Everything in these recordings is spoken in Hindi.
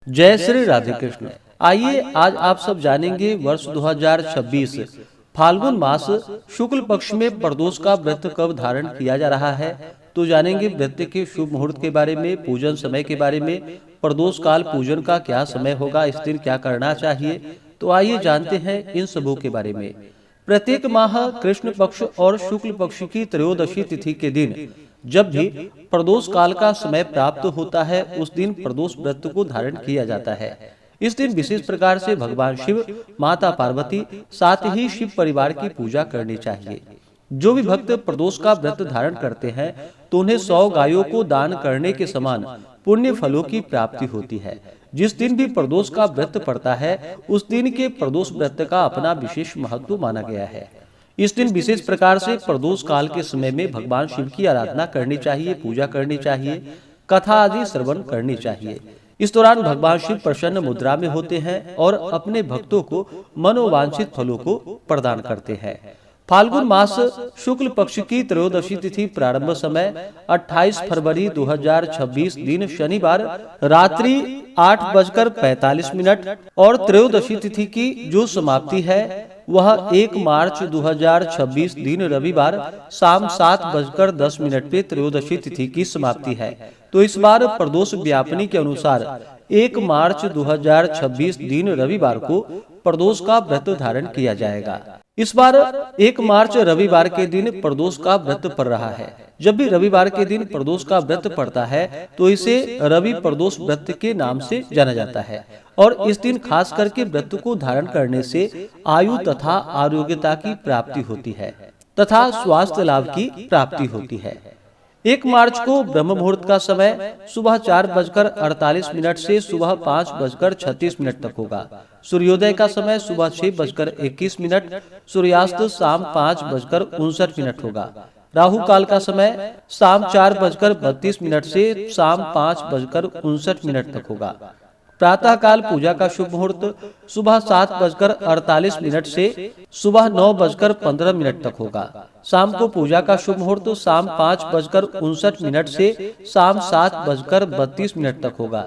जय श्री राधे कृष्ण। आइए आज आप सब जानेंगे वर्ष 2026 फाल्गुन मास शुक्ल पक्ष में प्रदोष का व्रत कब धारण किया जा रहा है। तो जानेंगे व्रत के शुभ मुहूर्त के बारे में, पूजन समय के बारे में, प्रदोष काल पूजन का क्या समय होगा, इस दिन क्या करना चाहिए। तो आइए जानते हैं इन सबों के बारे में। प्रत्येक माह कृष्ण पक्ष और शुक्ल पक्ष की त्रयोदशी तिथि के दिन जब भी प्रदोष काल का समय प्राप्त होता है, उस दिन प्रदोष व्रत को धारण किया जाता है। इस दिन विशेष प्रकार से भगवान शिव, माता पार्वती, साथ ही शिव परिवार की पूजा करनी चाहिए। जो भी भक्त प्रदोष का व्रत धारण करते हैं तो उन्हें 100 गायों को दान करने के समान पुण्य फलों की प्राप्ति होती है। जिस दिन भी प्रदोष का व्रत पड़ता है, उस दिन के प्रदोष व्रत का अपना विशेष महत्व माना गया है। इस दिन विशेष प्रकार से प्रदोष काल के समय में भगवान शिव की आराधना करनी चाहिए, पूजा करनी चाहिए, कथा आदि श्रवण करनी चाहिए। इस दौरान भगवान शिव प्रसन्न मुद्रा में होते हैं और अपने भक्तों को मनोवांछित फलों को प्रदान करते हैं। फाल्गुन मास शुक्ल पक्ष की त्रयोदशी तिथि प्रारंभ समय 28 फरवरी 2026 दिन शनिवार रात्रि 8:45 और त्रयोदशी तिथि की जो समाप्ति है वह 1 मार्च 2026 दिन रविवार शाम 7:10 पे त्रयोदशी तिथि की समाप्ति है। तो इस बार प्रदोष व्यापनी के अनुसार 1 मार्च 2026 दिन रविवार को प्रदोष का व्रत धारण किया जाएगा। इस बार 1 मार्च रविवार के दिन प्रदोष का व्रत पड़ रहा है। जब भी रविवार के दिन प्रदोष का व्रत पड़ता है तो इसे रवि प्रदोष व्रत के नाम से जाना जाता है और इस दिन खास करके व्रत को धारण करने से आयु तथा आरोग्यता की प्राप्ति होती है तथा स्वास्थ्य लाभ की प्राप्ति होती है। 1 मार्च को ब्रह्म मुहूर्त का समय सुबह 4:48 से सुबह 5:36 तक होगा। सूर्योदय का समय सुबह 6:21, सूर्यास्त शाम 5:59 होगा। राहु काल का समय शाम 4:32 से शाम 5:59 तक होगा। प्रातः काल पूजा का शुभ मुहूर्त सुबह 7:48 से सुबह 9:15 तक होगा। शाम को पूजा का शुभ मुहूर्त शाम 5:59 से शाम 7:32 तक होगा।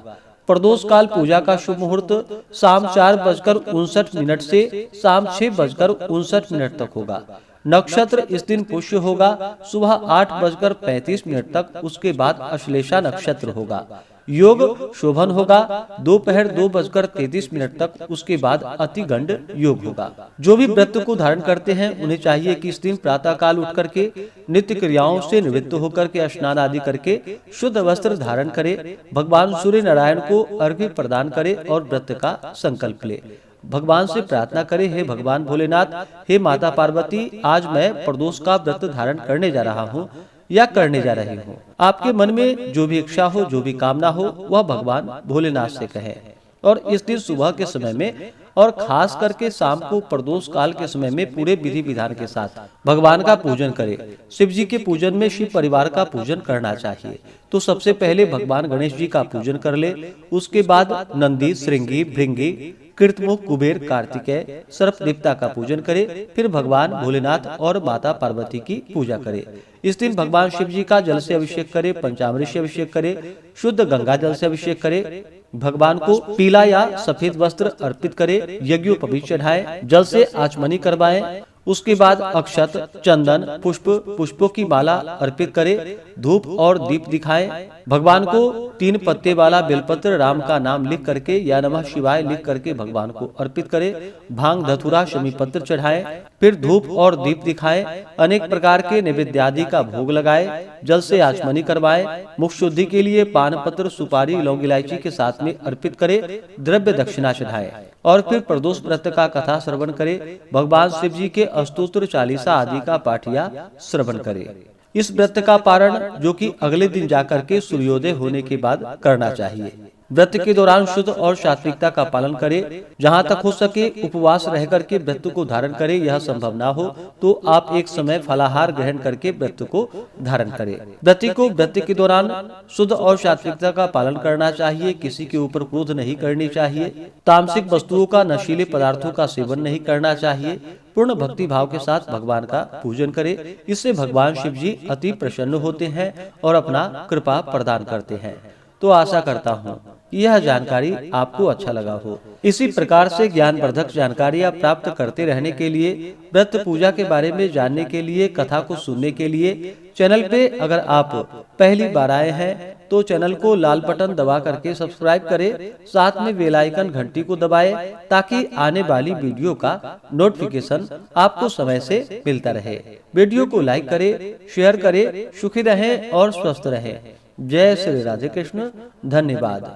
प्रदोष काल पूजा का शुभ मुहूर्त शाम 4:59 से शाम 6:59 तक होगा। नक्षत्र इस दिन पुष्य होगा सुबह 8:35 तक, उसके बाद अश्लेषा नक्षत्र होगा। योग शोभन होगा दोपहर 2:33 तक, उसके बाद अतिगंड योग होगा। जो भी व्रत को धारण करते हैं उन्हें चाहिए कि इस दिन प्रातः काल उठ करके नित्य क्रियाओं से निवृत्त होकर के स्नान आदि करके शुद्ध वस्त्र धारण करे, भगवान सूर्य नारायण को अर्घ्य प्रदान करे और व्रत का संकल्प ले। भगवान से प्रार्थना करे, हे भगवान भोलेनाथ, हे माता पार्वती, आज मैं प्रदोष का व्रत धारण करने जा रहा हूँ या करने जा रही हूँ। आपके मन में जो भी इच्छा हो, जो भी कामना हो, वह भगवान भोलेनाथ से कहें। और इस दिन सुबह के समय में और खास करके शाम को प्रदोष काल के समय में पूरे विधि विधान के साथ भगवान का पूजन करें। शिव जी के पूजन में शिव परिवार का पूजन करना चाहिए। तो सबसे पहले भगवान गणेश जी का पूजन कर ले, उसके बाद नंदी, श्रृंगी, भृंगी, कृतमुख, कुबेर, कार्तिकेय, सर्पदेवता का पूजन करे, फिर भगवान भोलेनाथ और माता पार्वती की पूजा करे। इस दिन भगवान शिव जी का जल से अभिषेक करे, पंचामृत से अभिषेक करे, शुद्ध गंगा जल से अभिषेक करे, भगवान को पीला या सफेद वस्त्र अर्पित करे, यज्ञोपवीत चढ़ाए, जल से आचमनी करवाएं, उसके बाद अक्षत, चंदन, पुष्पों की माला अर्पित करे, धूप और दीप दिखाएं। भगवान को 3 पत्ते वाला बेलपत्र राम का नाम लिख करके या नमः शिवाय लिख करके भगवान को अर्पित करे, भांग, धतूरा, शमी पत्र चढ़ाएं, फिर धूप और दीप दिखाएं, अनेक प्रकार के नैवेद्य आदि का भोग लगाए, जल से आचमनी करवाएं, मुख शुद्धि के लिए पान पत्र, सुपारी, लौंग, इलायची के साथ में अर्पित करे, द्रव्य दक्षिणा चढ़ाएं और फिर प्रदोष व्रत का कथा श्रवण करे, भगवान शिव जी के अस्तोत्र, चालीसा आदि का पाठ या श्रवण करे। इस व्रत का पारण जो कि अगले दिन जाकर के सूर्योदय होने के बाद करना चाहिए। व्रत के दौरान शुद्ध और सात्विकता का पालन करे, जहाँ तक हो सके उपवास रह करके व्रत को धारण करे। यह संभव ना हो तो आप एक समय फलाहार ग्रहण करके व्रत को धारण करें। व्रती को व्रत के दौरान शुद्ध और सात्विकता का पालन करना चाहिए, किसी के ऊपर क्रोध नहीं करनी चाहिए, तामसिक वस्तुओं का, नशीले पदार्थों का सेवन नहीं करना चाहिए, पूर्ण भक्ति भाव के साथ भगवान का पूजन करे। इससे भगवान शिव जी अति प्रसन्न होते हैं और अपना कृपा प्रदान करते हैं। तो आशा करता हूँ यह जानकारी आपको अच्छा लगा हो। इसी प्रकार से ज्ञानवर्धक जानकारियाँ प्राप्त करते रहने के लिए, व्रत पूजा के बारे में जानने के लिए, कथा को सुनने के लिए चैनल पे अगर आप पहली बार आए हैं तो चैनल को लाल बटन दबा करके सब्सक्राइब करें, साथ में बेल आइकन घंटी को दबाएं ताकि आने वाली वीडियो का नोटिफिकेशन आपको समय से मिलता रहे। वीडियो को लाइक करें, शेयर करें। सुखी रहें और स्वस्थ रहें। जय श्री राधे कृष्ण। धन्यवाद।